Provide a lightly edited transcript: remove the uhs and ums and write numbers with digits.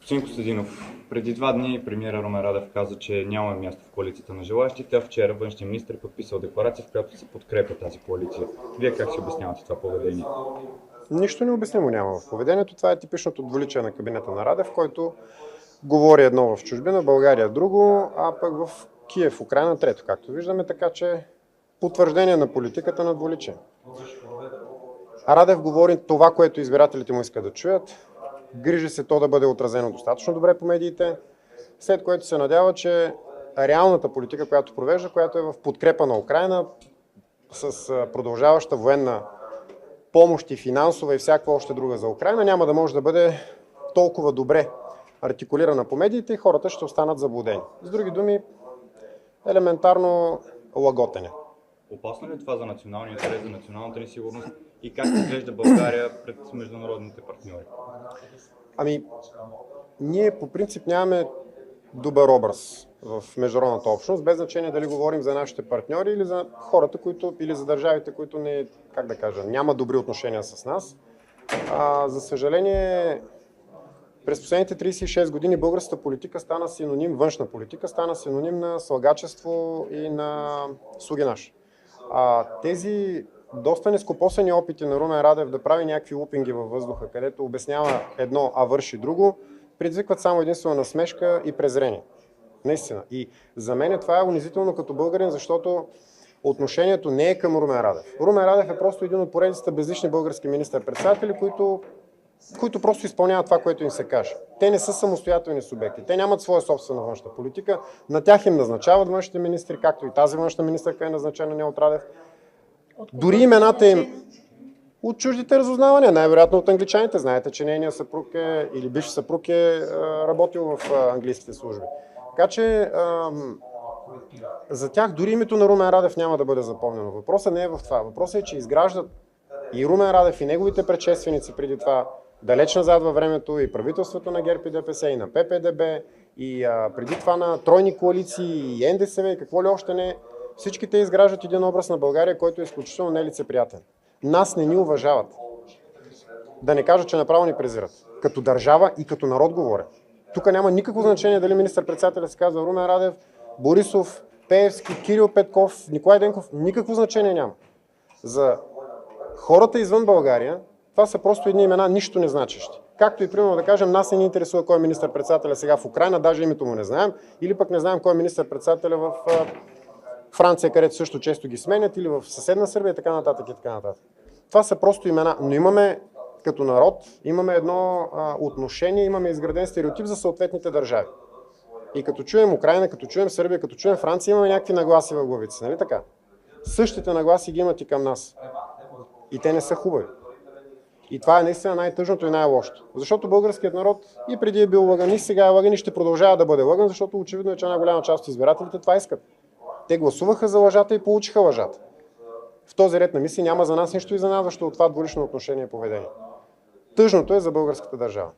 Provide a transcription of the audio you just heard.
Господин Костадинов, преди 2 дни премиера Румен Радев каза, че няма място в коалицията на желащите, а вчера външният министър е подписал декларация, в която се подкрепя тази коалиция. Вие как си обяснявате това поведение? Нищо необяснимо няма в поведението. Това е типичното двуличие на кабинета на Радев, който говори едно в чужбина, България друго, а пък в Киев, Украйна трето, както виждаме, така че потвърждение на политиката на двуличие. А Радев говори това, което избирателите му искат да чуят, грижи се то да бъде отразено достатъчно добре по медиите, след което се надява, че реалната политика, която провежда, която е в подкрепа на Украйна, с продължаваща военна помощ и финансова и всякаква още друга за Украйна, няма да може да бъде толкова добре артикулирана по медиите и хората ще останат заблудени. С други думи, елементарно лаготене. Опасно ли е това за националния интерес, за националната ни сигурност и как изглежда България пред международните партньори? Ние по принцип нямаме добър образ в международната общност, без значение дали говорим за нашите партньори или за хората, или за държавите, които няма добри отношения с нас. За съжаление, през последните 36 години българската политика стана синоним, външна политика стана синоним на слагачество и на слугинаж. Тези доста нескопосани опити на Румен Радев да прави някакви лупинги във въздуха, където обяснява едно, а върши друго, предизвикват само единствено насмешка и презрение. Наистина. И за мен това е унизително като българин, защото отношението не е към Румен Радев. Румен Радев е просто един от поредицата безлични български министър-председатели, които просто изпълняват това, което им се каже. Те не са самостоятелни субекти. Те нямат своя собствена външна политика. На тях им назначават външните министри, както и тази външна министърка е назначена не от Радев. Дори имената им от чуждите разузнавания, най-вероятно от англичаните. Знаете, че нейният съпруг или бивш съпруг е работил в английските служби. Така че за тях дори името на Румен Радев няма да бъде запомнено. Въпросът не е в това. Въпросът е, че изграждат и Румен Радев и неговите предшественици преди това, далеч назад във времето, и правителството на ГЕРБ и ДПС, и на ППДБ, и преди това на тройни коалиции, и НДСВ, и какво ли още не. Всички те изграждат един образ на България, който е изключително нелицеприятен. Нас не ни уважават. Да не кажа, че направо ни презират. Като държава и като народ говоря. Тук няма никакво значение дали министър-председателят се казва Румен Радев, Борисов, Пеевски, Кирил Петков, Николай Денков. Никакво значение няма. За хората извън България това са просто едни имена, нищо не значещи. Както и примерно да кажем, нас не ни интересува кой е министър-председателя сега в Украйна, даже името му не знаем, или пък не знаем кой е министър-председателя в Франция, където също често ги сменят, или в съседна Сърбия и така нататък и така нататък. Това са просто имена, но имаме като народ, имаме едно отношение, имаме изграден стереотип за съответните държави. И като чуем Украйна, като чуем Сърбия, като чуем Франция, имаме някакви нагласи в главите си, нали така? Същите нагласи ги имат и към нас. И те не са хубави. И това е наистина най-тъжното и най-лошото. Защото българският народ и преди е бил лъган, и сега е лъган, и ще продължава да бъде лъган, защото очевидно е, че една голяма част от избирателите това искат. Те гласуваха за лъжата и получиха лъжата. В този ред на мисли няма за нас нищо изненадващо от това двулично отношение и поведение. Тъжното е за българската държава.